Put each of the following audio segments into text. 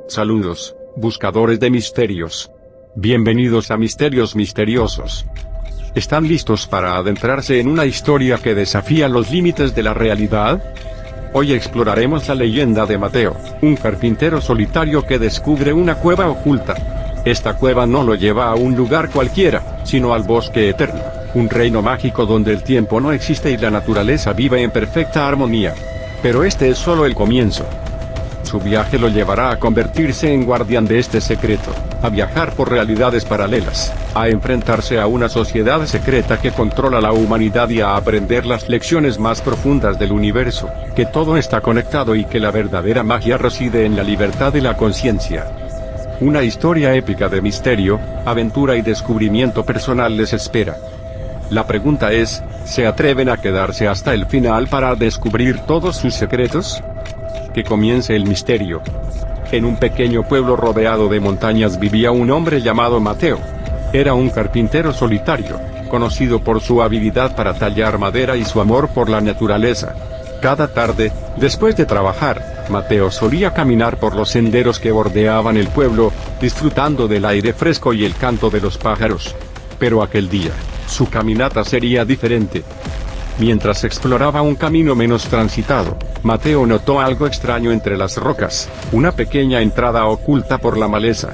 Saludos, buscadores de misterios. Bienvenidos a Misterios Misteriosos. ¿Están listos para adentrarse en una historia que desafía los límites de la realidad? Hoy exploraremos la leyenda de Mateo, un carpintero solitario que descubre una cueva oculta. Esta cueva no lo lleva a un lugar cualquiera, sino al bosque eterno, un reino mágico donde el tiempo no existe y la naturaleza vive en perfecta armonía. Pero este es solo el comienzo. Su viaje lo llevará a convertirse en guardián de este secreto, a viajar por realidades paralelas, a enfrentarse a una sociedad secreta que controla la humanidad y a aprender las lecciones más profundas del universo, que todo está conectado y que la verdadera magia reside en la libertad de la conciencia. Una historia épica de misterio, aventura y descubrimiento personal les espera. La pregunta es, ¿se atreven a quedarse hasta el final para descubrir todos sus secretos? Que comience el misterio. En un pequeño pueblo rodeado de montañas vivía un hombre llamado Mateo. Era un carpintero solitario, conocido por su habilidad para tallar madera y su amor por la naturaleza. Cada tarde, después de trabajar, Mateo solía caminar por los senderos que bordeaban el pueblo, disfrutando del aire fresco y el canto de los pájaros. Pero aquel día, su caminata sería diferente. Mientras exploraba un camino menos transitado, Mateo notó algo extraño entre las rocas, una pequeña entrada oculta por la maleza.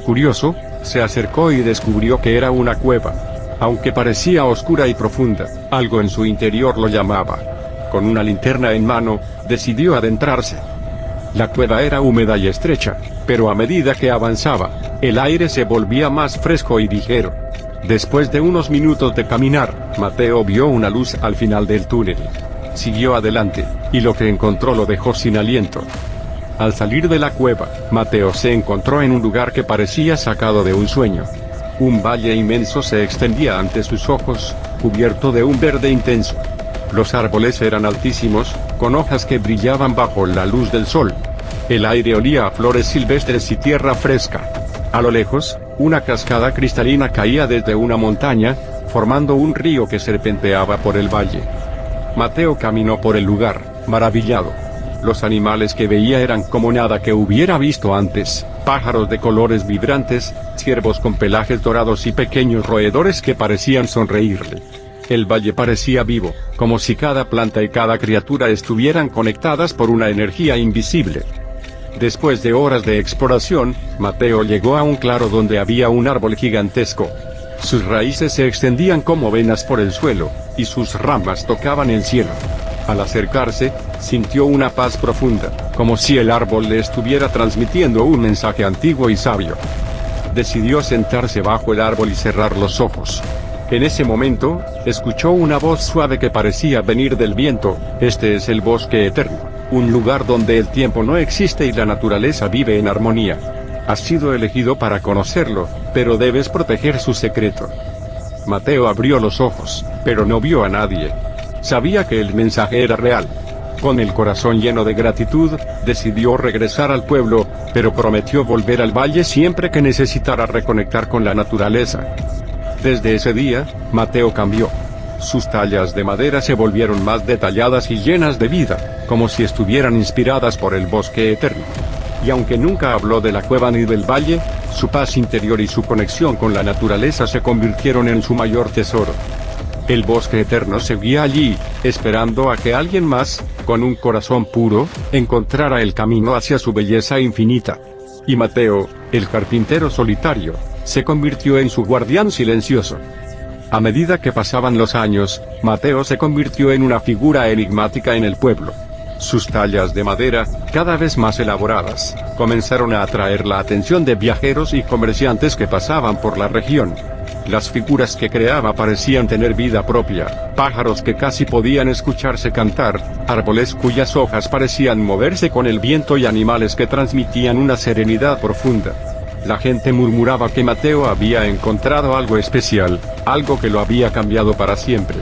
Curioso, se acercó y descubrió que era una cueva. Aunque parecía oscura y profunda, algo en su interior lo llamaba. Con una linterna en mano, decidió adentrarse. La cueva era húmeda y estrecha, pero a medida que avanzaba, el aire se volvía más fresco y ligero. Después de unos minutos de caminar, Mateo vio una luz al final del túnel. Siguió adelante, y lo que encontró lo dejó sin aliento. Al salir de la cueva, Mateo se encontró en un lugar que parecía sacado de un sueño. Un valle inmenso se extendía ante sus ojos, cubierto de un verde intenso. Los árboles eran altísimos, con hojas que brillaban bajo la luz del sol. El aire olía a flores silvestres y tierra fresca. A lo lejos, una cascada cristalina caía desde una montaña, formando un río que serpenteaba por el valle. Mateo caminó por el lugar, maravillado. Los animales que veía eran como nada que hubiera visto antes, pájaros de colores vibrantes, ciervos con pelajes dorados y pequeños roedores que parecían sonreírle. El valle parecía vivo, como si cada planta y cada criatura estuvieran conectadas por una energía invisible. Después de horas de exploración, Mateo llegó a un claro donde había un árbol gigantesco. Sus raíces se extendían como venas por el suelo, y sus ramas tocaban el cielo. Al acercarse, sintió una paz profunda, como si el árbol le estuviera transmitiendo un mensaje antiguo y sabio. Decidió sentarse bajo el árbol y cerrar los ojos. En ese momento, escuchó una voz suave que parecía venir del viento: "Este es el bosque eterno, un lugar donde el tiempo no existe y la naturaleza vive en armonía. Has sido elegido para conocerlo, pero debes proteger su secreto". Mateo abrió los ojos, pero no vio a nadie. Sabía que el mensaje era real. Con el corazón lleno de gratitud, decidió regresar al pueblo, pero prometió volver al valle siempre que necesitara reconectar con la naturaleza. Desde ese día, Mateo cambió. Sus tallas de madera se volvieron más detalladas y llenas de vida, como si estuvieran inspiradas por el bosque eterno. Y aunque nunca habló de la cueva ni del valle, su paz interior y su conexión con la naturaleza se convirtieron en su mayor tesoro. El bosque eterno seguía allí, esperando a que alguien más, con un corazón puro, encontrara el camino hacia su belleza infinita. Y Mateo, el carpintero solitario, se convirtió en su guardián silencioso. A medida que pasaban los años, Mateo se convirtió en una figura enigmática en el pueblo. Sus tallas de madera, cada vez más elaboradas, comenzaron a atraer la atención de viajeros y comerciantes que pasaban por la región. Las figuras que creaba parecían tener vida propia, pájaros que casi podían escucharse cantar, árboles cuyas hojas parecían moverse con el viento y animales que transmitían una serenidad profunda. La gente murmuraba que Mateo había encontrado algo especial, algo que lo había cambiado para siempre.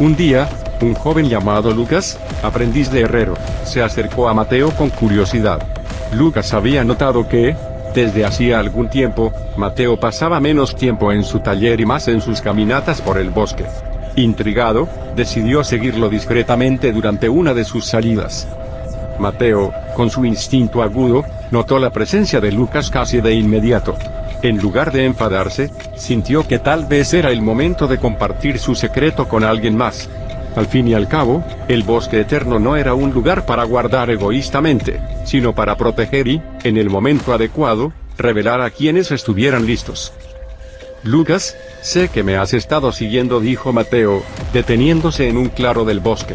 Un día, un joven llamado Lucas, aprendiz de herrero, se acercó a Mateo con curiosidad. Lucas había notado que, desde hacía algún tiempo, Mateo pasaba menos tiempo en su taller y más en sus caminatas por el bosque. Intrigado, decidió seguirlo discretamente durante una de sus salidas. Mateo, con su instinto agudo, notó la presencia de Lucas casi de inmediato. En lugar de enfadarse, sintió que tal vez era el momento de compartir su secreto con alguien más. Al fin y al cabo, el bosque eterno no era un lugar para guardar egoístamente, sino para proteger y, en el momento adecuado, revelar a quienes estuvieran listos. Lucas, sé que me has estado siguiendo, dijo Mateo, deteniéndose en un claro del bosque.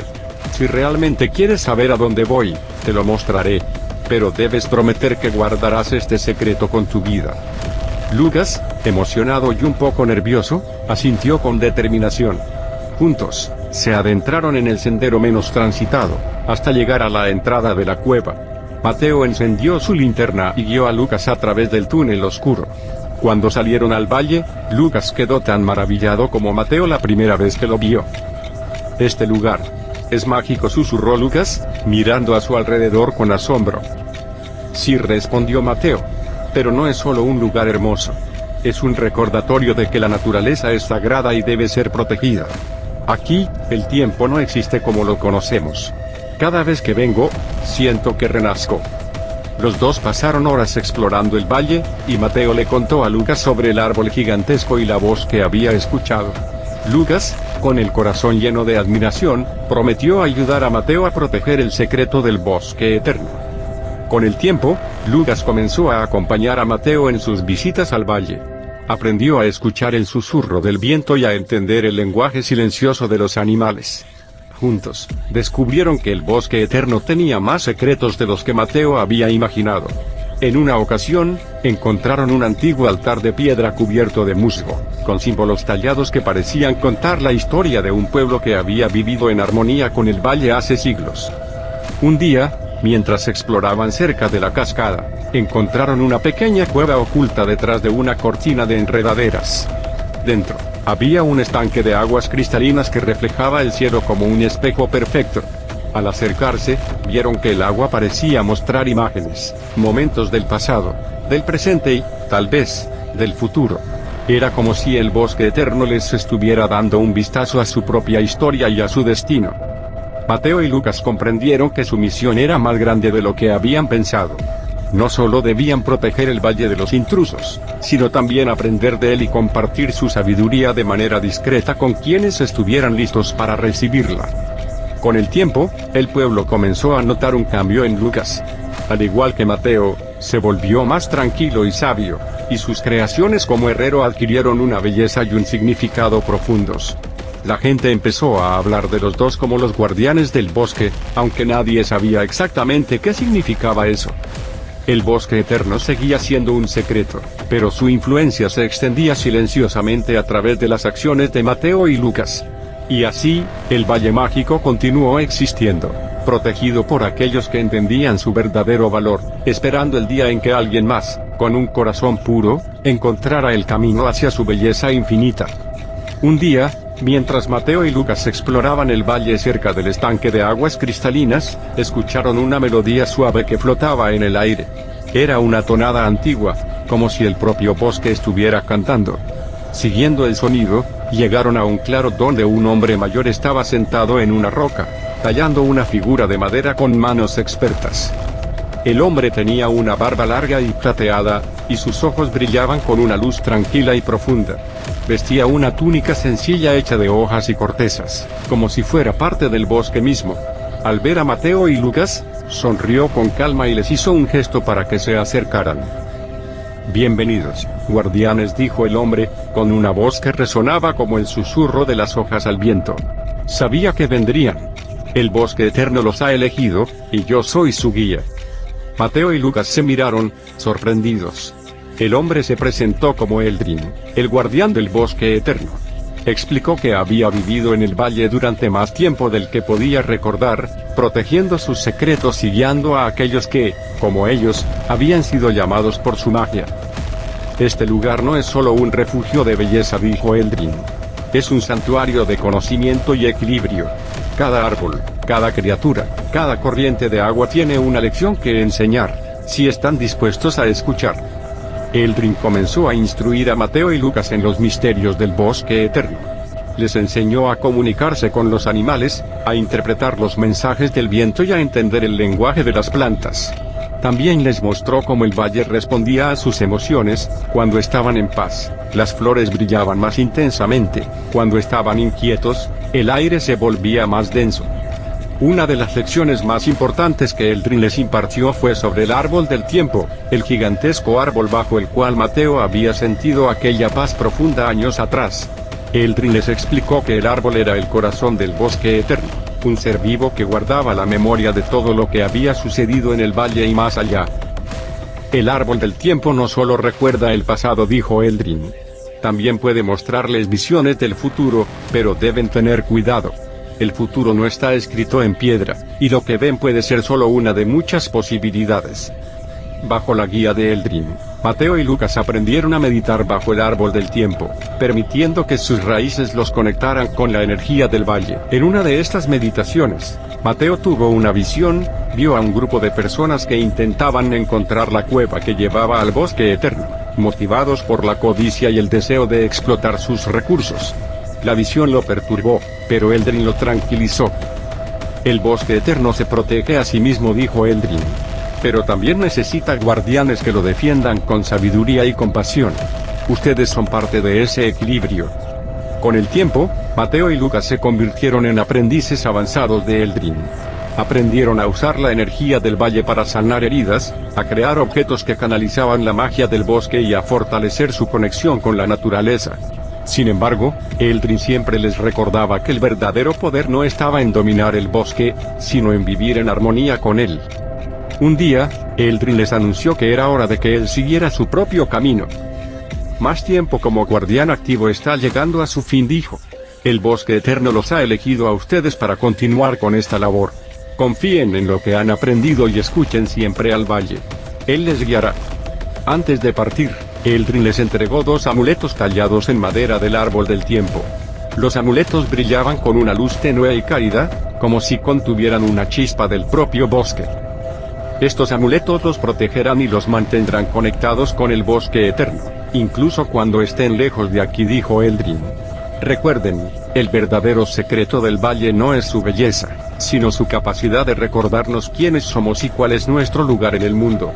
Si realmente quieres saber a dónde voy, te lo mostraré. Pero debes prometer que guardarás este secreto con tu vida. Lucas, emocionado y un poco nervioso, asintió con determinación. Juntos, se adentraron en el sendero menos transitado, hasta llegar a la entrada de la cueva. Mateo encendió su linterna y guió a Lucas a través del túnel oscuro. Cuando salieron al valle, Lucas quedó tan maravillado como Mateo la primera vez que lo vio. Este lugar es mágico, susurró Lucas, mirando a su alrededor con asombro. Sí, respondió Mateo. Pero no es solo un lugar hermoso. Es un recordatorio de que la naturaleza es sagrada y debe ser protegida. Aquí, el tiempo no existe como lo conocemos. Cada vez que vengo, siento que renazco. Los dos pasaron horas explorando el valle, y Mateo le contó a Lucas sobre el árbol gigantesco y la voz que había escuchado. Lucas, con el corazón lleno de admiración, prometió ayudar a Mateo a proteger el secreto del bosque eterno. Con el tiempo, Lucas comenzó a acompañar a Mateo en sus visitas al valle. Aprendió a escuchar el susurro del viento y a entender el lenguaje silencioso de los animales. Juntos, descubrieron que el bosque eterno tenía más secretos de los que Mateo había imaginado. En una ocasión, encontraron un antiguo altar de piedra cubierto de musgo, con símbolos tallados que parecían contar la historia de un pueblo que había vivido en armonía con el valle hace siglos. Un día, mientras exploraban cerca de la cascada, encontraron una pequeña cueva oculta detrás de una cortina de enredaderas. Dentro, había un estanque de aguas cristalinas que reflejaba el cielo como un espejo perfecto. Al acercarse, vieron que el agua parecía mostrar imágenes, momentos del pasado, del presente y, tal vez, del futuro. Era como si el bosque eterno les estuviera dando un vistazo a su propia historia y a su destino. Mateo y Lucas comprendieron que su misión era más grande de lo que habían pensado. No solo debían proteger el valle de los intrusos, sino también aprender de él y compartir su sabiduría de manera discreta con quienes estuvieran listos para recibirla. Con el tiempo, el pueblo comenzó a notar un cambio en Lucas. Al igual que Mateo, se volvió más tranquilo y sabio, y sus creaciones como herrero adquirieron una belleza y un significado profundos. La gente empezó a hablar de los dos como los guardianes del bosque, aunque nadie sabía exactamente qué significaba eso. El bosque eterno seguía siendo un secreto, pero su influencia se extendía silenciosamente a través de las acciones de Mateo y Lucas. Y así, el Valle Mágico continuó existiendo, protegido por aquellos que entendían su verdadero valor, esperando el día en que alguien más, con un corazón puro, encontrara el camino hacia su belleza infinita. Un día, mientras Mateo y Lucas exploraban el valle cerca del estanque de aguas cristalinas, escucharon una melodía suave que flotaba en el aire. Era una tonada antigua, como si el propio bosque estuviera cantando. Siguiendo el sonido, llegaron a un claro donde un hombre mayor estaba sentado en una roca, tallando una figura de madera con manos expertas. El hombre tenía una barba larga y plateada, y sus ojos brillaban con una luz tranquila y profunda. Vestía una túnica sencilla hecha de hojas y cortezas, como si fuera parte del bosque mismo. Al ver a Mateo y Lucas, sonrió con calma y les hizo un gesto para que se acercaran. «Bienvenidos, guardianes», dijo el hombre, con una voz que resonaba como el susurro de las hojas al viento. «Sabía que vendrían. El bosque eterno los ha elegido, y yo soy su guía». Mateo y Lucas se miraron, sorprendidos. El hombre se presentó como Eldrin, el guardián del bosque eterno. Explicó que había vivido en el valle durante más tiempo del que podía recordar, protegiendo sus secretos y guiando a aquellos que, como ellos, habían sido llamados por su magia. «Este lugar no es solo un refugio de belleza», dijo Eldrin. «Es un santuario de conocimiento y equilibrio. Cada árbol, cada criatura, cada corriente de agua tiene una lección que enseñar, si están dispuestos a escuchar». Eldrin comenzó a instruir a Mateo y Lucas en los misterios del bosque eterno. les enseñó a comunicarse con los animales, a interpretar los mensajes del viento y a entender el lenguaje de las plantas. También les mostró cómo el valle respondía a sus emociones. Cuando estaban en paz, las flores brillaban más intensamente; cuando estaban inquietos, el aire se volvía más denso. Una de las lecciones más importantes que Eldrin les impartió fue sobre el árbol del tiempo, el gigantesco árbol bajo el cual Mateo había sentido aquella paz profunda años atrás. Eldrin les explicó que el árbol era el corazón del bosque eterno, un ser vivo que guardaba la memoria de todo lo que había sucedido en el valle y más allá. El árbol del tiempo no solo recuerda el pasado, dijo Eldrin. También puede mostrarles visiones del futuro, pero deben tener cuidado. El futuro no está escrito en piedra, y lo que ven puede ser solo una de muchas posibilidades. Bajo la guía de Eldrin, Mateo y Lucas aprendieron a meditar bajo el árbol del tiempo, permitiendo que sus raíces los conectaran con la energía del valle. En una de estas meditaciones, Mateo tuvo una visión. Vio a un grupo de personas que intentaban encontrar la cueva que llevaba al bosque eterno, motivados por la codicia y el deseo de explotar sus recursos. La visión lo perturbó, pero Eldrin lo tranquilizó. El bosque eterno se protege a sí mismo, dijo Eldrin, pero también necesita guardianes que lo defiendan con sabiduría y compasión. Ustedes son parte de ese equilibrio. Con el tiempo, Mateo y Lucas se convirtieron en aprendices avanzados de Eldrin. Aprendieron a usar la energía del valle para sanar heridas, a crear objetos que canalizaban la magia del bosque y a fortalecer su conexión con la naturaleza. Sin embargo, Eldrin siempre les recordaba que el verdadero poder no estaba en dominar el bosque, sino en vivir en armonía con él. Un día, Eldrin les anunció que era hora de que él siguiera su propio camino. Más tiempo como guardián activo está llegando a su fin, dijo. El bosque eterno los ha elegido a ustedes para continuar con esta labor. Confíen en lo que han aprendido y escuchen siempre al valle. Él les guiará. Antes de partir, Eldrin les entregó 2 amuletos tallados en madera del árbol del tiempo. Los amuletos brillaban con una luz tenue y cálida, como si contuvieran una chispa del propio bosque. Estos amuletos los protegerán y los mantendrán conectados con el bosque eterno, incluso cuando estén lejos de aquí, dijo Eldrin. Recuerden, el verdadero secreto del valle no es su belleza, sino su capacidad de recordarnos quiénes somos y cuál es nuestro lugar en el mundo.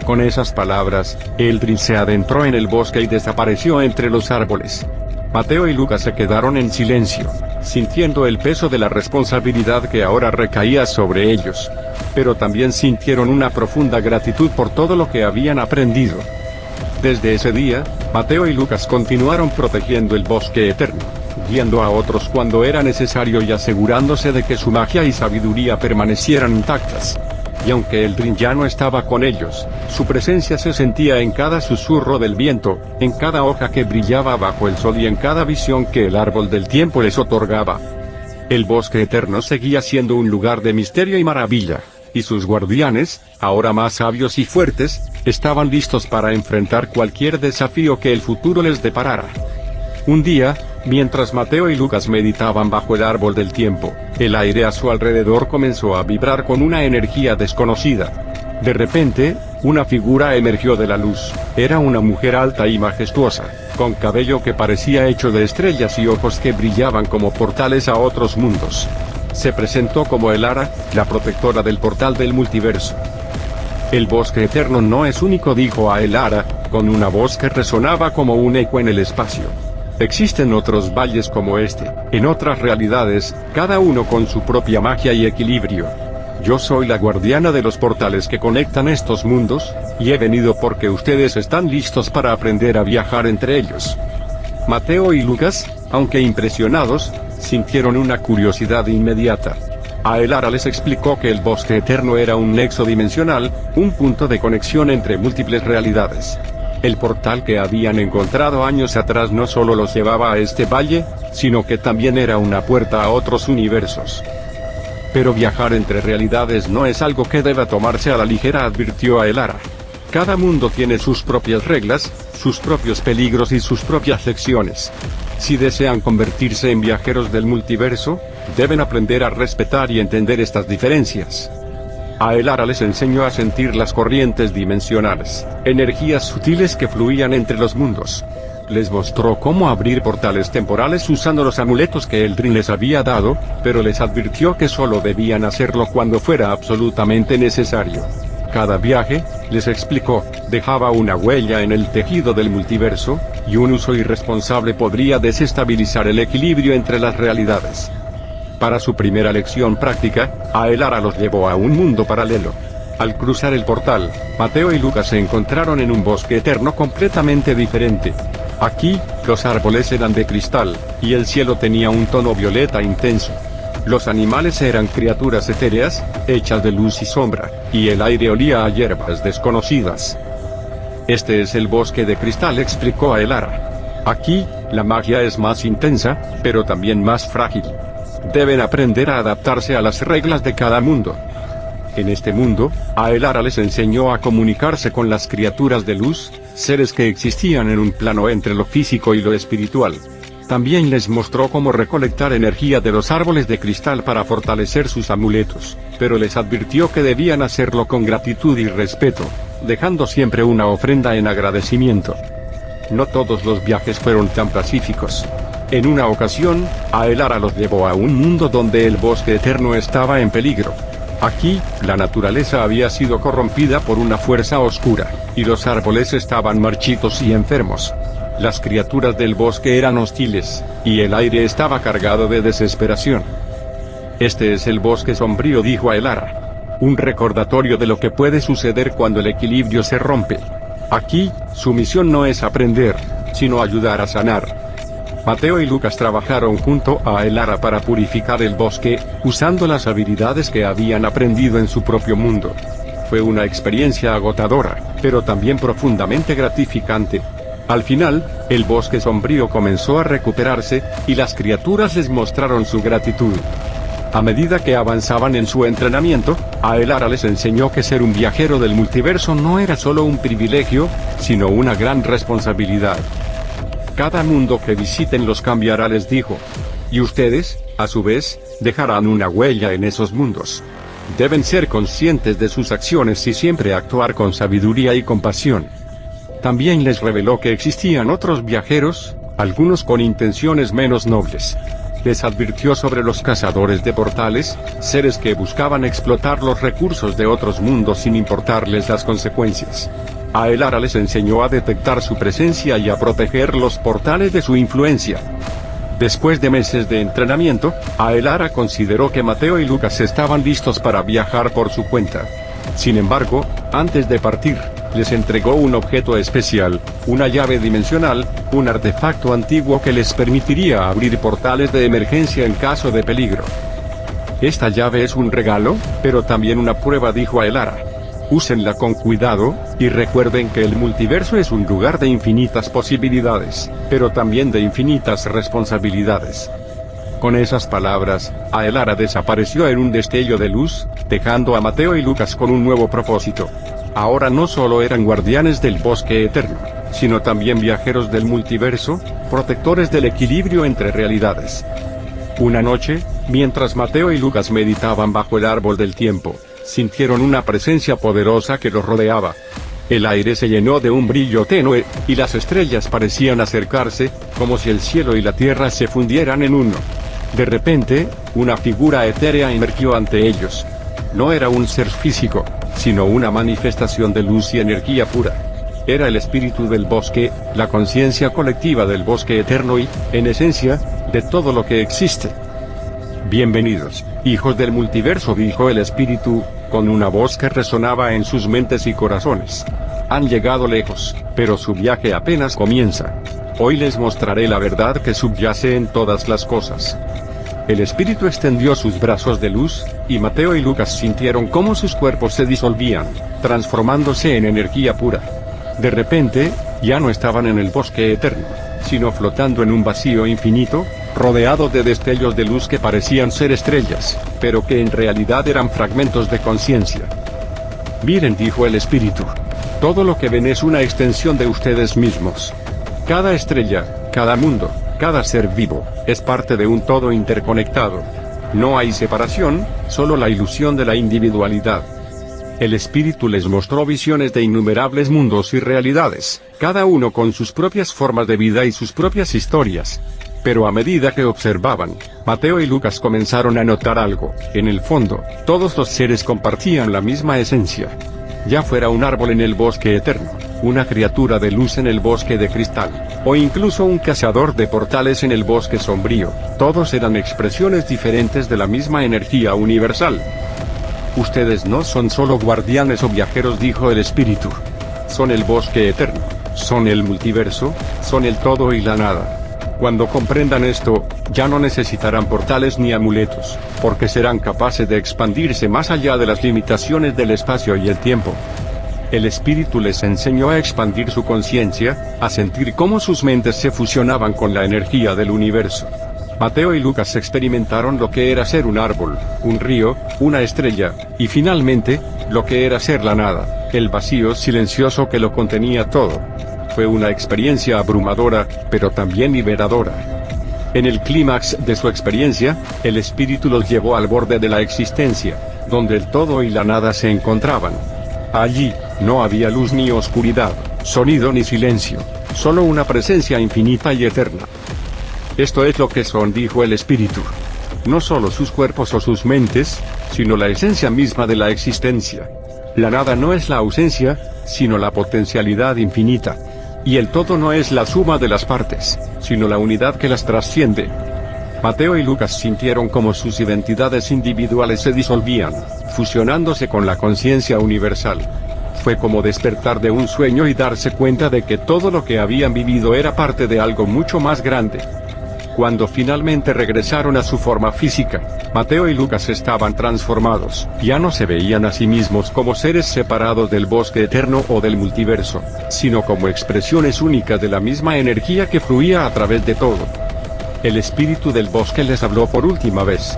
Con esas palabras, Eldrin se adentró en el bosque y desapareció entre los árboles. Mateo y Lucas se quedaron en silencio, sintiendo el peso de la responsabilidad que ahora recaía sobre ellos. Pero también sintieron una profunda gratitud por todo lo que habían aprendido. Desde ese día, Mateo y Lucas continuaron protegiendo el bosque eterno, guiando a otros cuando era necesario y asegurándose de que su magia y sabiduría permanecieran intactas. Y aunque Eldrin ya no estaba con ellos, su presencia se sentía en cada susurro del viento, en cada hoja que brillaba bajo el sol y en cada visión que el árbol del tiempo les otorgaba. El bosque eterno seguía siendo un lugar de misterio y maravilla, y sus guardianes, ahora más sabios y fuertes, estaban listos para enfrentar cualquier desafío que el futuro les deparara. Un día, mientras Mateo y Lucas meditaban bajo el árbol del tiempo, el aire a su alrededor comenzó a vibrar con una energía desconocida. De repente, una figura emergió de la luz. Era una mujer alta y majestuosa, con cabello que parecía hecho de estrellas y ojos que brillaban como portales a otros mundos. Se presentó como Elara, la protectora del portal del multiverso. El bosque eterno no es único, dijo a Elara, con una voz que resonaba como un eco en el espacio. Existen otros valles como este, en otras realidades, cada uno con su propia magia y equilibrio. Yo soy la guardiana de los portales que conectan estos mundos, y he venido porque ustedes están listos para aprender a viajar entre ellos. Mateo y Lucas, aunque impresionados, sintieron una curiosidad inmediata. A Elara les explicó que el bosque eterno era un nexo dimensional, un punto de conexión entre múltiples realidades. El portal que habían encontrado años atrás no solo los llevaba a este valle, sino que también era una puerta a otros universos. Pero viajar entre realidades no es algo que deba tomarse a la ligera, advirtió a Elara. Cada mundo tiene sus propias reglas, sus propios peligros y sus propias lecciones. Si desean convertirse en viajeros del multiverso, deben aprender a respetar y entender estas diferencias. A Elara les enseñó a sentir las corrientes dimensionales, energías sutiles que fluían entre los mundos. Les mostró cómo abrir portales temporales usando los amuletos que Eldrin les había dado, pero les advirtió que solo debían hacerlo cuando fuera absolutamente necesario. Cada viaje, les explicó, dejaba una huella en el tejido del multiverso, y un uso irresponsable podría desestabilizar el equilibrio entre las realidades. Para su primera lección práctica, Aelara los llevó a un mundo paralelo. Al cruzar el portal, Mateo y Lucas se encontraron en un bosque eterno completamente diferente. Aquí, los árboles eran de cristal, y el cielo tenía un tono violeta intenso. Los animales eran criaturas etéreas, hechas de luz y sombra, y el aire olía a hierbas desconocidas. Este es el bosque de cristal, explicó Aelara. Aquí, la magia es más intensa, pero también más frágil. Deben aprender a adaptarse a las reglas de cada mundo. En este mundo, Aelara les enseñó a comunicarse con las criaturas de luz, seres que existían en un plano entre lo físico y lo espiritual. También les mostró cómo recolectar energía de los árboles de cristal para fortalecer sus amuletos, pero les advirtió que debían hacerlo con gratitud y respeto, dejando siempre una ofrenda en agradecimiento. No todos los viajes fueron tan pacíficos. En una ocasión, Aelara los llevó a un mundo donde el bosque eterno estaba en peligro. Aquí, la naturaleza había sido corrompida por una fuerza oscura, y los árboles estaban marchitos y enfermos. Las criaturas del bosque eran hostiles, y el aire estaba cargado de desesperación. Este es el bosque sombrío, dijo Aelara. Un recordatorio de lo que puede suceder cuando el equilibrio se rompe. Aquí, su misión no es aprender, sino ayudar a sanar. Mateo y Lucas trabajaron junto a Aelara para purificar el bosque, usando las habilidades que habían aprendido en su propio mundo. Fue una experiencia agotadora, pero también profundamente gratificante. Al final, el bosque sombrío comenzó a recuperarse, y las criaturas les mostraron su gratitud. A medida que avanzaban en su entrenamiento, Aelara les enseñó que ser un viajero del multiverso no era solo un privilegio, sino una gran responsabilidad. Cada mundo que visiten los cambiará, les dijo. Y ustedes, a su vez, dejarán una huella en esos mundos. Deben ser conscientes de sus acciones y siempre actuar con sabiduría y compasión. También les reveló que existían otros viajeros, algunos con intenciones menos nobles. Les advirtió sobre los cazadores de portales, seres que buscaban explotar los recursos de otros mundos sin importarles las consecuencias. Aelara les enseñó a detectar su presencia y a proteger los portales de su influencia. Después de meses de entrenamiento, Aelara consideró que Mateo y Lucas estaban listos para viajar por su cuenta. Sin embargo, antes de partir, les entregó un objeto especial, una llave dimensional, un artefacto antiguo que les permitiría abrir portales de emergencia en caso de peligro. Esta llave es un regalo, pero también una prueba, dijo Aelara. Úsenla con cuidado, y recuerden que el multiverso es un lugar de infinitas posibilidades, pero también de infinitas responsabilidades. Con esas palabras, Aelara desapareció en un destello de luz, dejando a Mateo y Lucas con un nuevo propósito. Ahora no solo eran guardianes del bosque eterno, sino también viajeros del multiverso, protectores del equilibrio entre realidades. Una noche, mientras Mateo y Lucas meditaban bajo el árbol del tiempo, sintieron una presencia poderosa que los rodeaba. El aire se llenó de un brillo tenue, y las estrellas parecían acercarse, como si el cielo y la tierra se fundieran en uno. De repente, una figura etérea emergió ante ellos. No era un ser físico, sino una manifestación de luz y energía pura. Era el espíritu del bosque, la conciencia colectiva del bosque eterno y, en esencia, de todo lo que existe. Bienvenidos, hijos del multiverso, dijo el espíritu, con una voz que resonaba en sus mentes y corazones. Han llegado lejos, pero su viaje apenas comienza. Hoy les mostraré la verdad que subyace en todas las cosas. El espíritu extendió sus brazos de luz, y Mateo y Lucas sintieron cómo sus cuerpos se disolvían, transformándose en energía pura. De repente, ya no estaban en el bosque eterno, sino flotando en un vacío infinito, rodeados de destellos de luz que parecían ser estrellas, pero que en realidad eran fragmentos de conciencia. Miren, dijo el espíritu. Todo lo que ven es una extensión de ustedes mismos. Cada estrella, cada mundo, cada ser vivo, es parte de un todo interconectado. No hay separación, solo la ilusión de la individualidad. El espíritu les mostró visiones de innumerables mundos y realidades, cada uno con sus propias formas de vida y sus propias historias. Pero a medida que observaban, Mateo y Lucas comenzaron a notar algo. En el fondo, todos los seres compartían la misma esencia. Ya fuera un árbol en el bosque eterno, una criatura de luz en el bosque de cristal, o incluso un cazador de portales en el bosque sombrío, todos eran expresiones diferentes de la misma energía universal. Ustedes no son solo guardianes o viajeros, dijo el espíritu. Son el bosque eterno, son el multiverso, son el todo y la nada. Cuando comprendan esto, ya no necesitarán portales ni amuletos, porque serán capaces de expandirse más allá de las limitaciones del espacio y el tiempo. El espíritu les enseñó a expandir su conciencia, a sentir cómo sus mentes se fusionaban con la energía del universo. Mateo y Lucas experimentaron lo que era ser un árbol, un río, una estrella, y finalmente, lo que era ser la nada, el vacío silencioso que lo contenía todo. Fue una experiencia abrumadora, pero también liberadora. En el clímax de su experiencia, el espíritu los llevó al borde de la existencia, donde el todo y la nada se encontraban. Allí, no había luz ni oscuridad, sonido ni silencio, solo una presencia infinita y eterna. Esto es lo que son, dijo el espíritu. No solo sus cuerpos o sus mentes, sino la esencia misma de la existencia. La nada no es la ausencia, sino la potencialidad infinita. Y el todo no es la suma de las partes, sino la unidad que las trasciende. Mateo y Lucas sintieron como sus identidades individuales se disolvían, fusionándose con la conciencia universal. Fue como despertar de un sueño y darse cuenta de que todo lo que habían vivido era parte de algo mucho más grande. Cuando finalmente regresaron a su forma física, Mateo y Lucas estaban transformados, ya no se veían a sí mismos como seres separados del bosque eterno o del multiverso, sino como expresiones únicas de la misma energía que fluía a través de todo. El espíritu del bosque les habló por última vez.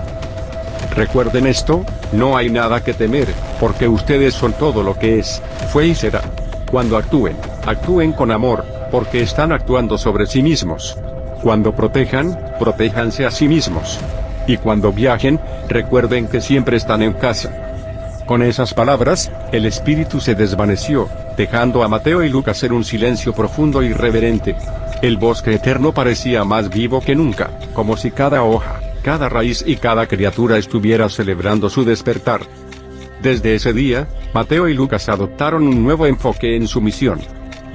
Recuerden esto, no hay nada que temer, porque ustedes son todo lo que es, fue y será. Cuando actúen, actúen con amor, porque están actuando sobre sí mismos. Cuando protejan, protéjanse a sí mismos. Y cuando viajen, recuerden que siempre están en casa. Con esas palabras, el espíritu se desvaneció, dejando a Mateo y Lucas en un silencio profundo y reverente. El bosque eterno parecía más vivo que nunca, como si cada hoja, cada raíz y cada criatura estuviera celebrando su despertar. Desde ese día, Mateo y Lucas adoptaron un nuevo enfoque en su misión.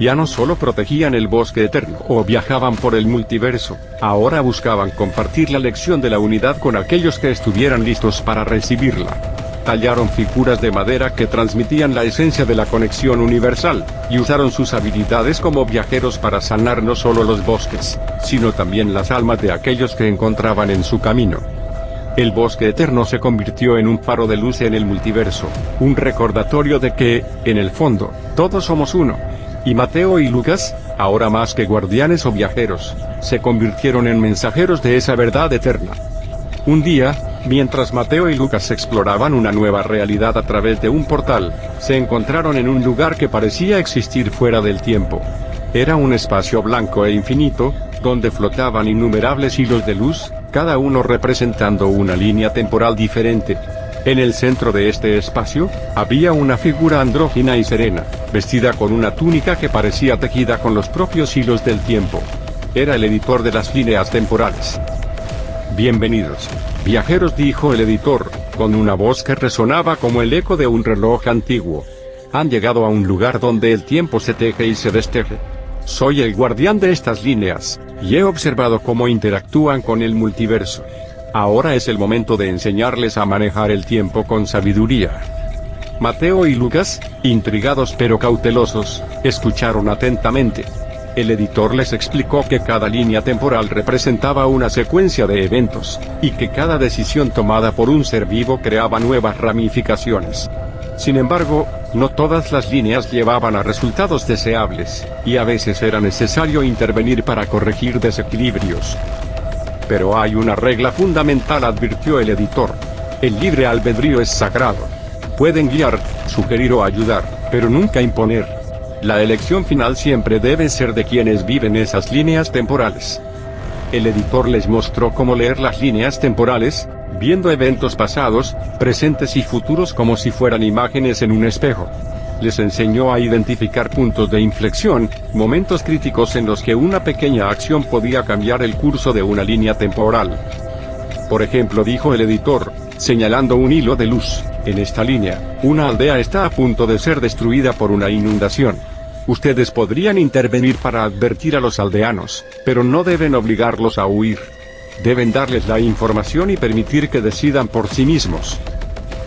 Ya no solo protegían el bosque eterno o viajaban por el multiverso, ahora buscaban compartir la lección de la unidad con aquellos que estuvieran listos para recibirla. Tallaron figuras de madera que transmitían la esencia de la conexión universal, y usaron sus habilidades como viajeros para sanar no solo los bosques, sino también las almas de aquellos que encontraban en su camino. El bosque eterno se convirtió en un faro de luz en el multiverso, un recordatorio de que, en el fondo, todos somos uno. Y Mateo y Lucas, ahora más que guardianes o viajeros, se convirtieron en mensajeros de esa verdad eterna. Un día, mientras Mateo y Lucas exploraban una nueva realidad a través de un portal, se encontraron en un lugar que parecía existir fuera del tiempo. Era un espacio blanco e infinito, donde flotaban innumerables hilos de luz, cada uno representando una línea temporal diferente. En el centro de este espacio, había una figura andrógina y serena, vestida con una túnica que parecía tejida con los propios hilos del tiempo. Era el editor de las líneas temporales. Bienvenidos, viajeros, dijo el editor, con una voz que resonaba como el eco de un reloj antiguo. Han llegado a un lugar donde el tiempo se teje y se desteje. Soy el guardián de estas líneas, y he observado cómo interactúan con el multiverso. Ahora es el momento de enseñarles a manejar el tiempo con sabiduría. Mateo y Lucas, intrigados pero cautelosos, escucharon atentamente. El editor les explicó que cada línea temporal representaba una secuencia de eventos, y que cada decisión tomada por un ser vivo creaba nuevas ramificaciones. Sin embargo, no todas las líneas llevaban a resultados deseables, y a veces era necesario intervenir para corregir desequilibrios. Pero hay una regla fundamental, advirtió el editor. El libre albedrío es sagrado. Pueden guiar, sugerir o ayudar, pero nunca imponer. La elección final siempre debe ser de quienes viven esas líneas temporales. El editor les mostró cómo leer las líneas temporales, viendo eventos pasados, presentes y futuros como si fueran imágenes en un espejo. Les enseñó a identificar puntos de inflexión, momentos críticos en los que una pequeña acción podía cambiar el curso de una línea temporal. Por ejemplo, dijo el editor, señalando un hilo de luz, en esta línea, una aldea está a punto de ser destruida por una inundación. Ustedes podrían intervenir para advertir a los aldeanos, pero no deben obligarlos a huir. Deben darles la información y permitir que decidan por sí mismos.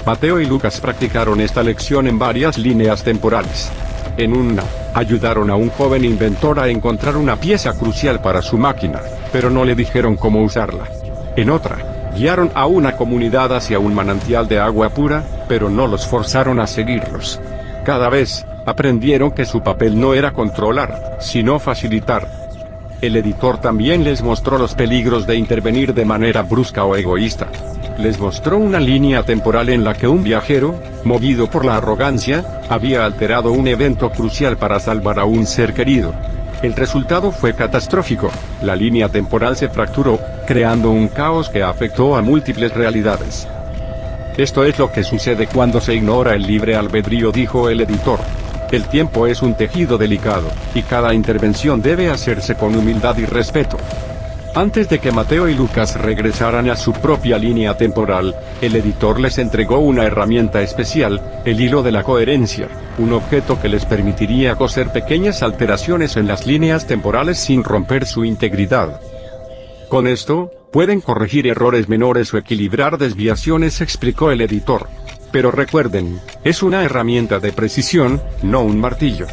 Mateo y Lucas practicaron esta lección en varias líneas temporales. En una, ayudaron a un joven inventor a encontrar una pieza crucial para su máquina, pero no le dijeron cómo usarla. En otra, guiaron a una comunidad hacia un manantial de agua pura, pero no los forzaron a seguirlos. Cada vez, aprendieron que su papel no era controlar, sino facilitar. El editor también les mostró los peligros de intervenir de manera brusca o egoísta. Les mostró una línea temporal en la que un viajero, movido por la arrogancia, había alterado un evento crucial para salvar a un ser querido. El resultado fue catastrófico, la línea temporal se fracturó, creando un caos que afectó a múltiples realidades. Esto es lo que sucede cuando se ignora el libre albedrío, dijo el editor. El tiempo es un tejido delicado, y cada intervención debe hacerse con humildad y respeto. Antes de que Mateo y Lucas regresaran a su propia línea temporal, el editor les entregó una herramienta especial, el hilo de la coherencia, un objeto que les permitiría coser pequeñas alteraciones en las líneas temporales sin romper su integridad. Con esto, pueden corregir errores menores o equilibrar desviaciones, explicó el editor. Pero recuerden, es una herramienta de precisión, no un martillo.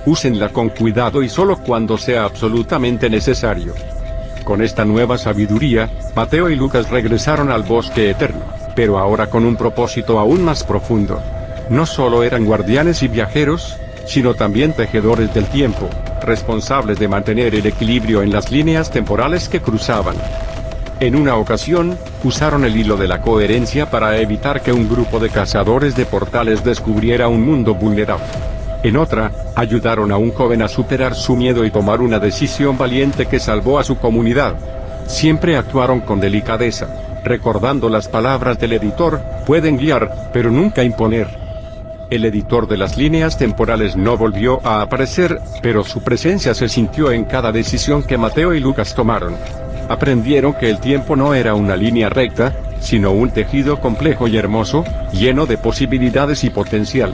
Úsenla con cuidado y solo cuando sea absolutamente necesario. Con esta nueva sabiduría, Mateo y Lucas regresaron al bosque eterno, pero ahora con un propósito aún más profundo. No solo eran guardianes y viajeros, sino también tejedores del tiempo, responsables de mantener el equilibrio en las líneas temporales que cruzaban. En una ocasión, usaron el hilo de la coherencia para evitar que un grupo de cazadores de portales descubriera un mundo vulnerable. En otra, ayudaron a un joven a superar su miedo y tomar una decisión valiente que salvó a su comunidad. Siempre actuaron con delicadeza, recordando las palabras del editor, pueden guiar, pero nunca imponer. El editor de las líneas temporales no volvió a aparecer, pero su presencia se sintió en cada decisión que Mateo y Lucas tomaron. Aprendieron que el tiempo no era una línea recta, sino un tejido complejo y hermoso, lleno de posibilidades y potencial.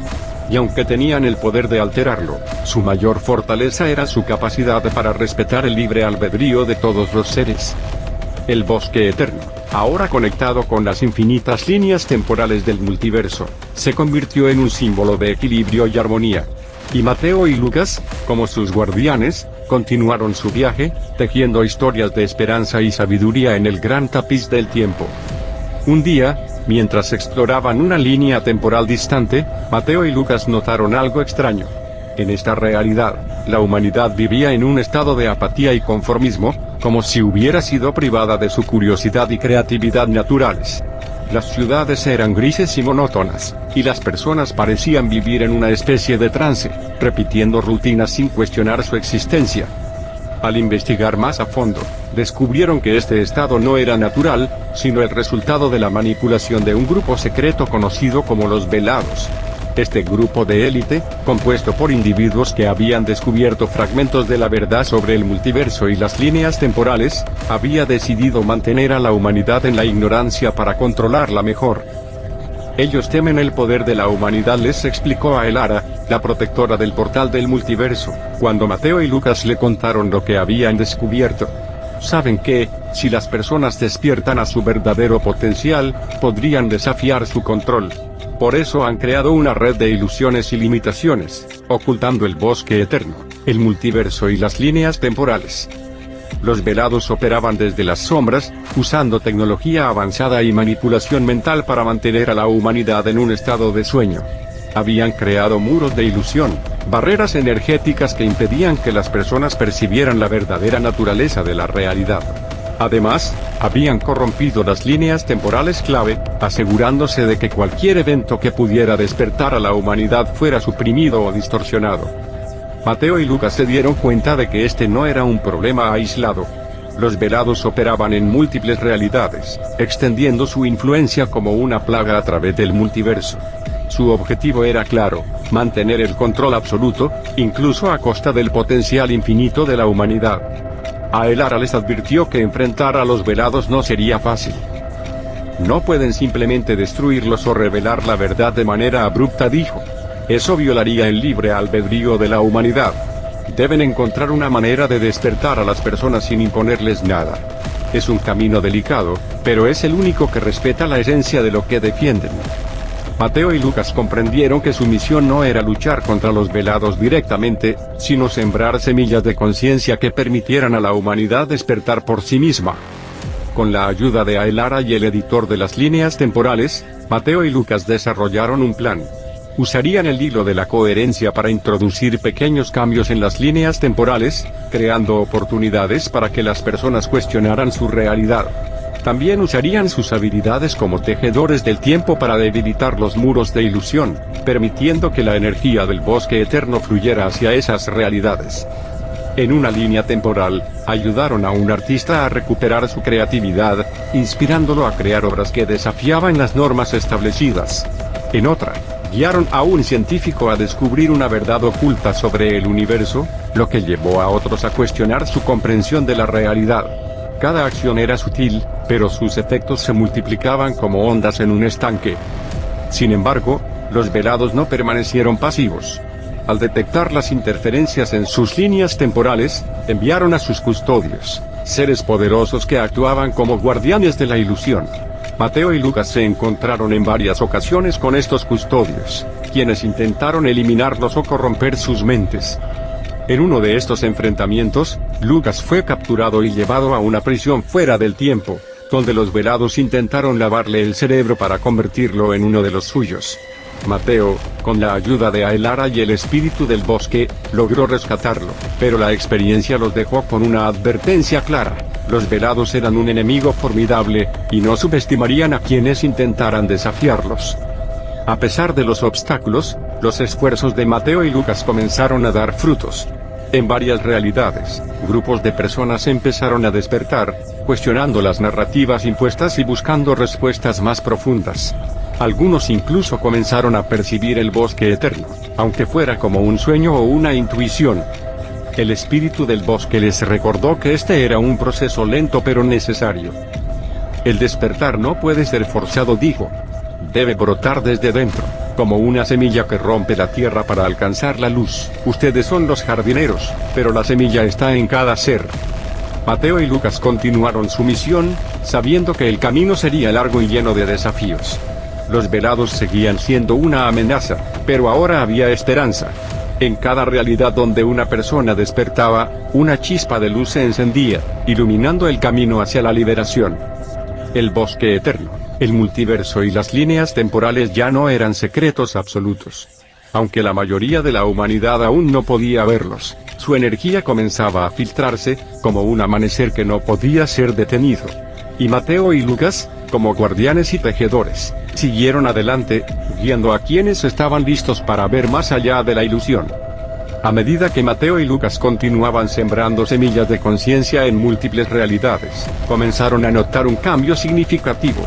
Y aunque tenían el poder de alterarlo, su mayor fortaleza era su capacidad para respetar el libre albedrío de todos los seres. El bosque eterno, ahora conectado con las infinitas líneas temporales del multiverso, se convirtió en un símbolo de equilibrio y armonía. Y Mateo y Lucas, como sus guardianes, continuaron su viaje, tejiendo historias de esperanza y sabiduría en el gran tapiz del tiempo. Un día, mientras exploraban una línea temporal distante, Mateo y Lucas notaron algo extraño. En esta realidad, la humanidad vivía en un estado de apatía y conformismo, como si hubiera sido privada de su curiosidad y creatividad naturales. Las ciudades eran grises y monótonas, y las personas parecían vivir en una especie de trance, repitiendo rutinas sin cuestionar su existencia. Al investigar más a fondo, descubrieron que este estado no era natural, sino el resultado de la manipulación de un grupo secreto conocido como los Velados. Este grupo de élite, compuesto por individuos que habían descubierto fragmentos de la verdad sobre el multiverso y las líneas temporales, había decidido mantener a la humanidad en la ignorancia para controlarla mejor. Ellos temen el poder de la humanidad, les explicó a Elara, la protectora del portal del multiverso, cuando Mateo y Lucas le contaron lo que habían descubierto. Saben que, si las personas despiertan a su verdadero potencial, podrían desafiar su control. Por eso han creado una red de ilusiones y limitaciones, ocultando el bosque eterno, el multiverso y las líneas temporales. Los Velados operaban desde las sombras, usando tecnología avanzada y manipulación mental para mantener a la humanidad en un estado de sueño. Habían creado muros de ilusión, barreras energéticas que impedían que las personas percibieran la verdadera naturaleza de la realidad. Además, habían corrompido las líneas temporales clave, asegurándose de que cualquier evento que pudiera despertar a la humanidad fuera suprimido o distorsionado. Mateo y Lucas se dieron cuenta de que este no era un problema aislado. Los velados operaban en múltiples realidades, extendiendo su influencia como una plaga a través del multiverso. Su objetivo era claro: mantener el control absoluto, incluso a costa del potencial infinito de la humanidad. Aelara les advirtió que enfrentar a los velados no sería fácil. No pueden simplemente destruirlos o revelar la verdad de manera abrupta, dijo. Eso violaría el libre albedrío de la humanidad. Deben encontrar una manera de despertar a las personas sin imponerles nada. Es un camino delicado, pero es el único que respeta la esencia de lo que defienden. Mateo y Lucas comprendieron que su misión no era luchar contra los velados directamente, sino sembrar semillas de conciencia que permitieran a la humanidad despertar por sí misma. Con la ayuda de Aelara y el editor de las líneas temporales, Mateo y Lucas desarrollaron un plan. Usarían el hilo de la coherencia para introducir pequeños cambios en las líneas temporales, creando oportunidades para que las personas cuestionaran su realidad. También usarían sus habilidades como tejedores del tiempo para debilitar los muros de ilusión, permitiendo que la energía del bosque eterno fluyera hacia esas realidades. En una línea temporal, ayudaron a un artista a recuperar su creatividad, inspirándolo a crear obras que desafiaban las normas establecidas. En otra, guiaron a un científico a descubrir una verdad oculta sobre el universo, lo que llevó a otros a cuestionar su comprensión de la realidad. Cada acción era sutil, pero sus efectos se multiplicaban como ondas en un estanque. Sin embargo, los velados no permanecieron pasivos. Al detectar las interferencias en sus líneas temporales, enviaron a sus custodios, seres poderosos que actuaban como guardianes de la ilusión. Mateo y Lucas se encontraron en varias ocasiones con estos custodios, quienes intentaron eliminarlos o corromper sus mentes. En uno de estos enfrentamientos, Lucas fue capturado y llevado a una prisión fuera del tiempo, donde los velados intentaron lavarle el cerebro para convertirlo en uno de los suyos. Mateo, con la ayuda de Aelara y el espíritu del bosque, logró rescatarlo, pero la experiencia los dejó con una advertencia clara: los velados eran un enemigo formidable, y no subestimarían a quienes intentaran desafiarlos. A pesar de los obstáculos, los esfuerzos de Mateo y Lucas comenzaron a dar frutos. En varias realidades, grupos de personas empezaron a despertar, cuestionando las narrativas impuestas y buscando respuestas más profundas. Algunos incluso comenzaron a percibir el bosque eterno, aunque fuera como un sueño o una intuición. El espíritu del bosque les recordó que este era un proceso lento pero necesario. El despertar no puede ser forzado, dijo. Debe brotar desde dentro, como una semilla que rompe la tierra para alcanzar la luz. Ustedes son los jardineros, pero la semilla está en cada ser. Mateo y Lucas continuaron su misión, sabiendo que el camino sería largo y lleno de desafíos. Los velados seguían siendo una amenaza, pero ahora había esperanza. En cada realidad donde una persona despertaba, una chispa de luz se encendía, iluminando el camino hacia la liberación. El bosque eterno, el multiverso y las líneas temporales ya no eran secretos absolutos. Aunque la mayoría de la humanidad aún no podía verlos, su energía comenzaba a filtrarse, como un amanecer que no podía ser detenido. Y Mateo y Lucas, como guardianes y tejedores, siguieron adelante, guiando a quienes estaban listos para ver más allá de la ilusión. A medida que Mateo y Lucas continuaban sembrando semillas de conciencia en múltiples realidades, comenzaron a notar un cambio significativo.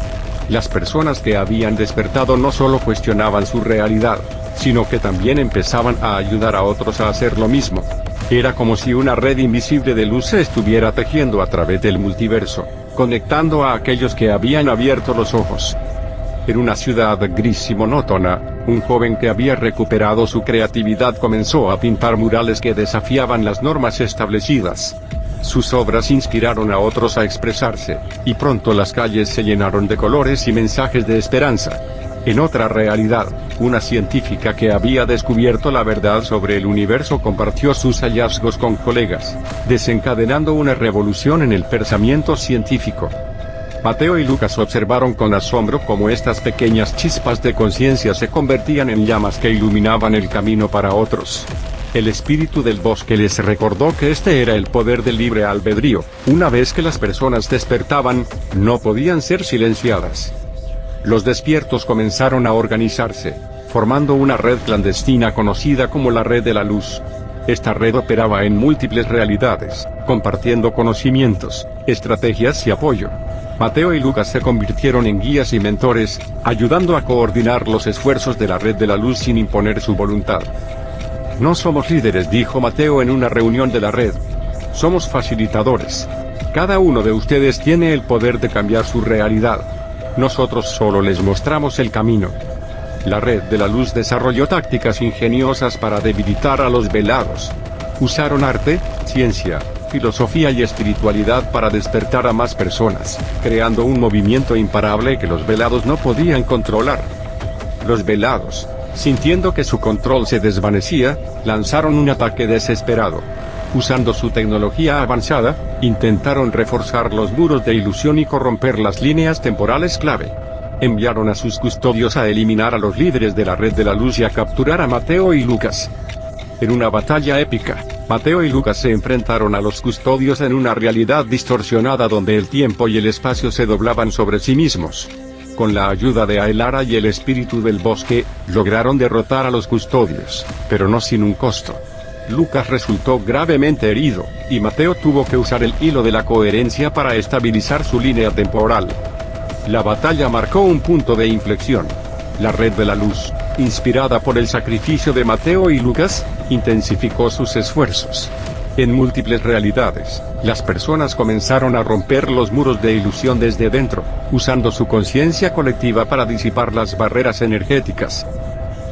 Las personas que habían despertado no solo cuestionaban su realidad, sino que también empezaban a ayudar a otros a hacer lo mismo. Era como si una red invisible de luz se estuviera tejiendo a través del multiverso, conectando a aquellos que habían abierto los ojos. En una ciudad gris y monótona, un joven que había recuperado su creatividad comenzó a pintar murales que desafiaban las normas establecidas. Sus obras inspiraron a otros a expresarse, y pronto las calles se llenaron de colores y mensajes de esperanza. En otra realidad, una científica que había descubierto la verdad sobre el universo compartió sus hallazgos con colegas, desencadenando una revolución en el pensamiento científico. Mateo y Lucas observaron con asombro cómo estas pequeñas chispas de conciencia se convertían en llamas que iluminaban el camino para otros. El espíritu del bosque les recordó que este era el poder del libre albedrío. Una vez que las personas despertaban, no podían ser silenciadas. Los despiertos comenzaron a organizarse, formando una red clandestina conocida como la Red de la Luz. Esta red operaba en múltiples realidades, compartiendo conocimientos, estrategias y apoyo. Mateo y Lucas se convirtieron en guías y mentores, ayudando a coordinar los esfuerzos de la Red de la Luz sin imponer su voluntad. No somos líderes, dijo Mateo en una reunión de la red. Somos facilitadores. Cada uno de ustedes tiene el poder de cambiar su realidad. Nosotros solo les mostramos el camino. La Red de la Luz desarrolló tácticas ingeniosas para debilitar a los velados. Usaron arte, ciencia, filosofía y espiritualidad para despertar a más personas, creando un movimiento imparable que los velados no podían controlar. Los velados, sintiendo que su control se desvanecía, lanzaron un ataque desesperado. Usando su tecnología avanzada, intentaron reforzar los muros de ilusión y corromper las líneas temporales clave. Enviaron a sus custodios a eliminar a los líderes de la Red de la Luz y a capturar a Mateo y Lucas. En una batalla épica, Mateo y Lucas se enfrentaron a los custodios en una realidad distorsionada donde el tiempo y el espacio se doblaban sobre sí mismos. Con la ayuda de Aelara y el espíritu del bosque, lograron derrotar a los custodios, pero no sin un costo. Lucas resultó gravemente herido, y Mateo tuvo que usar el hilo de la coherencia para estabilizar su línea temporal. La batalla marcó un punto de inflexión. La Red de la Luz, inspirada por el sacrificio de Mateo y Lucas, intensificó sus esfuerzos. En múltiples realidades, las personas comenzaron a romper los muros de ilusión desde dentro, usando su conciencia colectiva para disipar las barreras energéticas.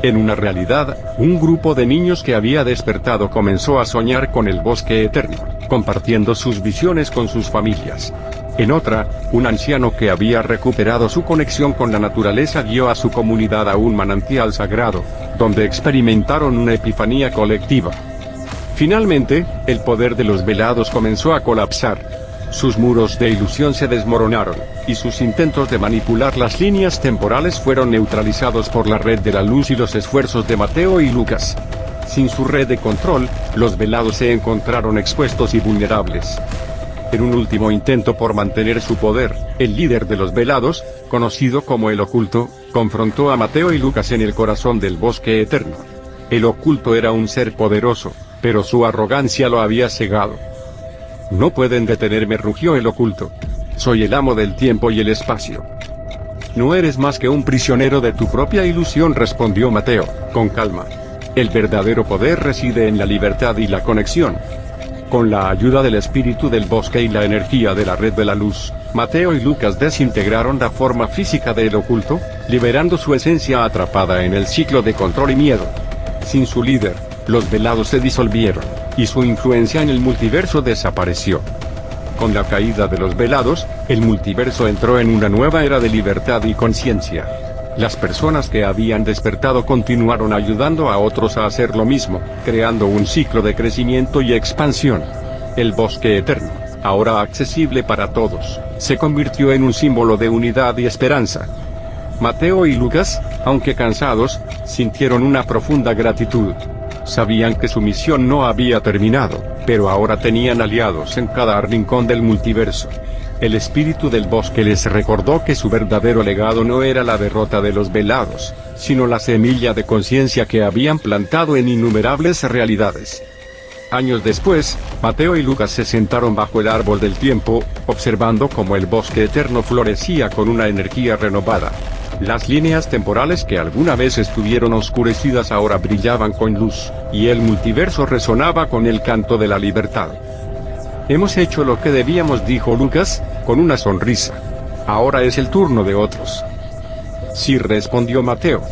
En una realidad, un grupo de niños que había despertado comenzó a soñar con el bosque eterno, compartiendo sus visiones con sus familias. En otra, un anciano que había recuperado su conexión con la naturaleza guió a su comunidad a un manantial sagrado, donde experimentaron una epifanía colectiva. Finalmente, el poder de los velados comenzó a colapsar. Sus muros de ilusión se desmoronaron, y sus intentos de manipular las líneas temporales fueron neutralizados por la Red de la Luz y los esfuerzos de Mateo y Lucas. Sin su red de control, los velados se encontraron expuestos y vulnerables. En un último intento por mantener su poder, el líder de los velados, conocido como el Oculto, confrontó a Mateo y Lucas en el corazón del bosque eterno. El Oculto era un ser poderoso, pero su arrogancia lo había cegado. No pueden detenerme, rugió el Oculto. Soy el amo del tiempo y el espacio. No eres más que un prisionero de tu propia ilusión, respondió Mateo, con calma. El verdadero poder reside en la libertad y la conexión. Con la ayuda del espíritu del bosque y la energía de la Red de la Luz, Mateo y Lucas desintegraron la forma física del Oculto, liberando su esencia atrapada en el ciclo de control y miedo. Sin su líder, los velados se disolvieron, y su influencia en el multiverso desapareció. Con la caída de los velados, el multiverso entró en una nueva era de libertad y conciencia. Las personas que habían despertado continuaron ayudando a otros a hacer lo mismo, creando un ciclo de crecimiento y expansión. El bosque eterno, ahora accesible para todos, se convirtió en un símbolo de unidad y esperanza. Mateo y Lucas, aunque cansados, sintieron una profunda gratitud. Sabían que su misión no había terminado, pero ahora tenían aliados en cada rincón del multiverso. El espíritu del bosque les recordó que su verdadero legado no era la derrota de los velados, sino la semilla de conciencia que habían plantado en innumerables realidades. Años después, Mateo y Lucas se sentaron bajo el árbol del tiempo, observando cómo el bosque eterno florecía con una energía renovada. Las líneas temporales que alguna vez estuvieron oscurecidas ahora brillaban con luz, y el multiverso resonaba con el canto de la libertad. Hemos hecho lo que debíamos, dijo Lucas, con una sonrisa. Ahora es el turno de otros. Sí, respondió Mateo.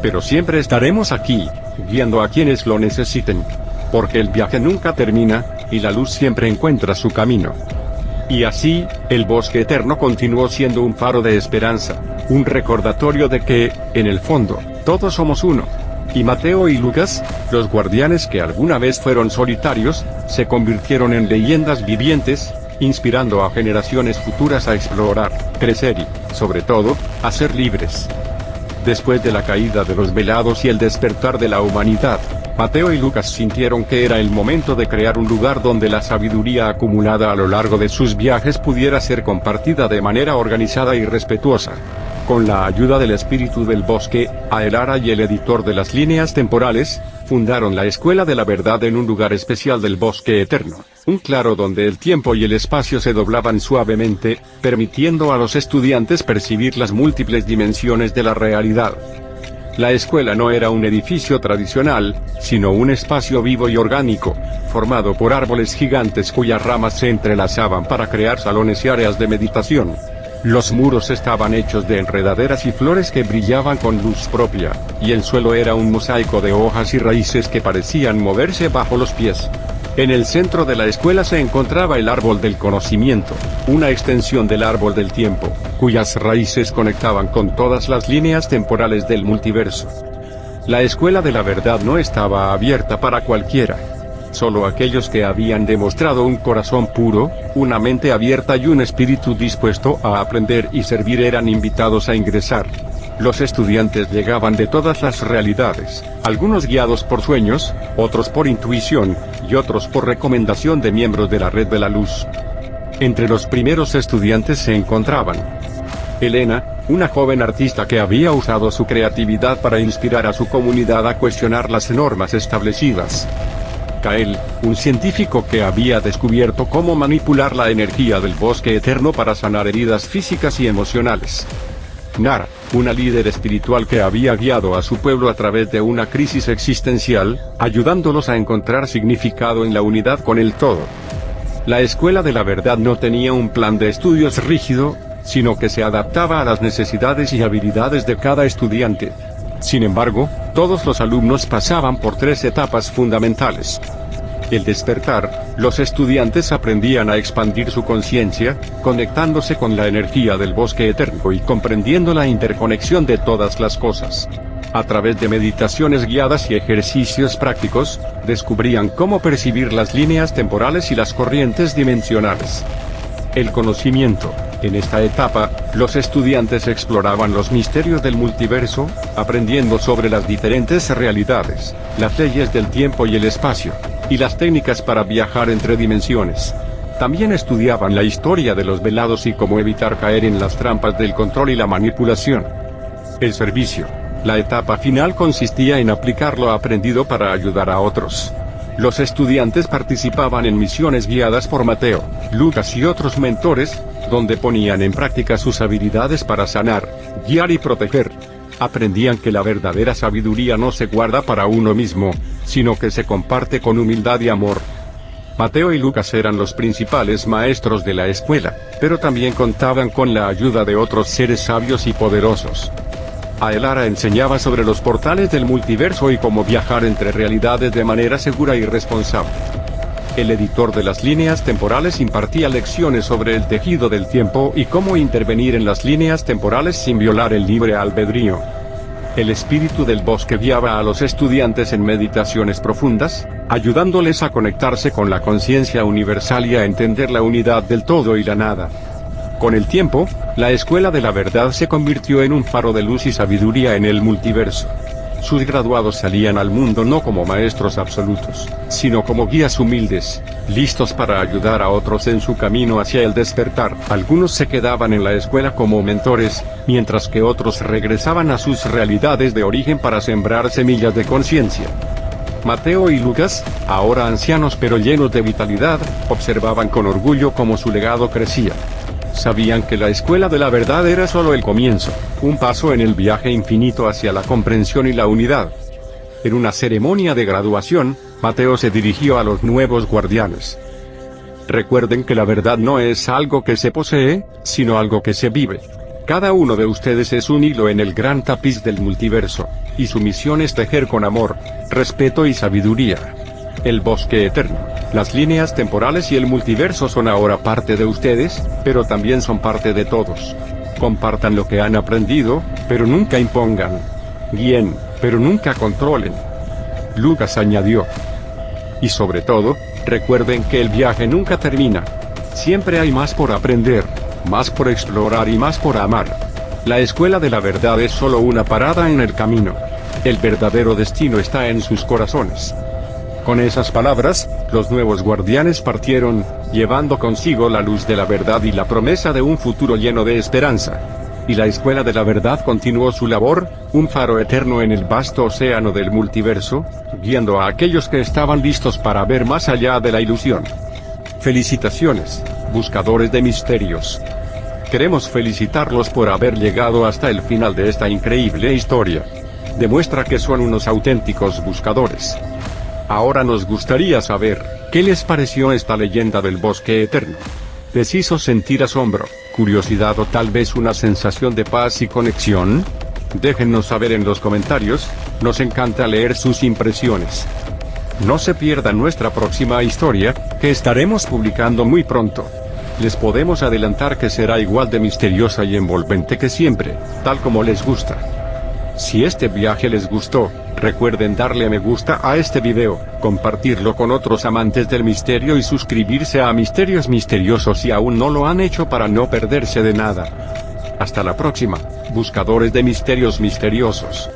Pero siempre estaremos aquí, guiando a quienes lo necesiten. Porque el viaje nunca termina, y la luz siempre encuentra su camino. Y así, el bosque eterno continuó siendo un faro de esperanza, un recordatorio de que, en el fondo, todos somos uno. Y Mateo y Lucas, los guardianes que alguna vez fueron solitarios, se convirtieron en leyendas vivientes, inspirando a generaciones futuras a explorar, crecer y, sobre todo, a ser libres. Después de la caída de los velados y el despertar de la humanidad, Mateo y Lucas sintieron que era el momento de crear un lugar donde la sabiduría acumulada a lo largo de sus viajes pudiera ser compartida de manera organizada y respetuosa. Con la ayuda del espíritu del bosque, Aelara y el editor de las líneas temporales, fundaron la Escuela de la Verdad en un lugar especial del bosque eterno, un claro donde el tiempo y el espacio se doblaban suavemente, permitiendo a los estudiantes percibir las múltiples dimensiones de la realidad. La escuela no era un edificio tradicional, sino un espacio vivo y orgánico, formado por árboles gigantes cuyas ramas se entrelazaban para crear salones y áreas de meditación. Los muros estaban hechos de enredaderas y flores que brillaban con luz propia, y el suelo era un mosaico de hojas y raíces que parecían moverse bajo los pies. En el centro de la escuela se encontraba el árbol del conocimiento, una extensión del árbol del tiempo, cuyas raíces conectaban con todas las líneas temporales del multiverso. La escuela de la verdad no estaba abierta para cualquiera. Solo aquellos que habían demostrado un corazón puro, una mente abierta y un espíritu dispuesto a aprender y servir eran invitados a ingresar. Los estudiantes llegaban de todas las realidades, algunos guiados por sueños, otros por intuición, y otros por recomendación de miembros de la Red de la Luz. Entre los primeros estudiantes se encontraban Elena, una joven artista que había usado su creatividad para inspirar a su comunidad a cuestionar las normas establecidas. Kael, un científico que había descubierto cómo manipular la energía del bosque eterno para sanar heridas físicas y emocionales. Nara, una líder espiritual que había guiado a su pueblo a través de una crisis existencial, ayudándolos a encontrar significado en la unidad con el todo. La Escuela de la Verdad no tenía un plan de estudios rígido, sino que se adaptaba a las necesidades y habilidades de cada estudiante. Sin embargo, todos los alumnos pasaban por 3 etapas fundamentales. El despertar, los estudiantes aprendían a expandir su conciencia, conectándose con la energía del bosque eterno y comprendiendo la interconexión de todas las cosas. A través de meditaciones guiadas y ejercicios prácticos, descubrían cómo percibir las líneas temporales y las corrientes dimensionales. El conocimiento. En esta etapa, los estudiantes exploraban los misterios del multiverso, aprendiendo sobre las diferentes realidades, las leyes del tiempo y el espacio, y las técnicas para viajar entre dimensiones. También estudiaban la historia de los velados y cómo evitar caer en las trampas del control y la manipulación. El servicio. La etapa final consistía en aplicar lo aprendido para ayudar a otros. Los estudiantes participaban en misiones guiadas por Mateo, Lucas y otros mentores, donde ponían en práctica sus habilidades para sanar, guiar y proteger. Aprendían que la verdadera sabiduría no se guarda para uno mismo, sino que se comparte con humildad y amor. Mateo y Lucas eran los principales maestros de la escuela, pero también contaban con la ayuda de otros seres sabios y poderosos. Aelara enseñaba sobre los portales del multiverso y cómo viajar entre realidades de manera segura y responsable. El editor de las líneas temporales impartía lecciones sobre el tejido del tiempo y cómo intervenir en las líneas temporales sin violar el libre albedrío. El espíritu del bosque guiaba a los estudiantes en meditaciones profundas, ayudándoles a conectarse con la conciencia universal y a entender la unidad del todo y la nada. Con el tiempo, la Escuela de la Verdad se convirtió en un faro de luz y sabiduría en el multiverso. Sus graduados salían al mundo no como maestros absolutos, sino como guías humildes, listos para ayudar a otros en su camino hacia el despertar. Algunos se quedaban en la escuela como mentores, mientras que otros regresaban a sus realidades de origen para sembrar semillas de conciencia. Mateo y Lucas, ahora ancianos pero llenos de vitalidad, observaban con orgullo cómo su legado crecía. Sabían que la Escuela de la Verdad era solo el comienzo, un paso en el viaje infinito hacia la comprensión y la unidad. En una ceremonia de graduación, Mateo se dirigió a los nuevos guardianes. Recuerden que la verdad no es algo que se posee, sino algo que se vive. Cada uno de ustedes es un hilo en el gran tapiz del multiverso, y su misión es tejer con amor, respeto y sabiduría. El bosque eterno, las líneas temporales y el multiverso son ahora parte de ustedes, pero también son parte de todos. Compartan lo que han aprendido, pero nunca impongan. Guíen, pero nunca controlen. Lucas añadió. Y sobre todo, recuerden que el viaje nunca termina. Siempre hay más por aprender, más por explorar y más por amar. La Escuela de la Verdad es solo una parada en el camino. El verdadero destino está en sus corazones. Con esas palabras, los nuevos guardianes partieron, llevando consigo la luz de la verdad y la promesa de un futuro lleno de esperanza. y la Escuela de la Verdad continuó su labor, un faro eterno en el vasto océano del multiverso, guiando a aquellos que estaban listos para ver más allá de la ilusión. Felicitaciones, buscadores de misterios. Queremos felicitarlos por haber llegado hasta el final de esta increíble historia. Demuestra que son unos auténticos buscadores. Ahora nos gustaría saber, ¿qué les pareció esta leyenda del bosque eterno? ¿Les hizo sentir asombro, curiosidad o tal vez una sensación de paz y conexión? Déjennos saber en los comentarios, nos encanta leer sus impresiones. No se pierdan nuestra próxima historia, que estaremos publicando muy pronto. Les podemos adelantar que será igual de misteriosa y envolvente que siempre, tal como les gusta. Si este viaje les gustó, recuerden darle a me gusta a este video, compartirlo con otros amantes del misterio y suscribirse a Misterios Misteriosos si aún no lo han hecho para no perderse de nada. Hasta la próxima, buscadores de misterios misteriosos.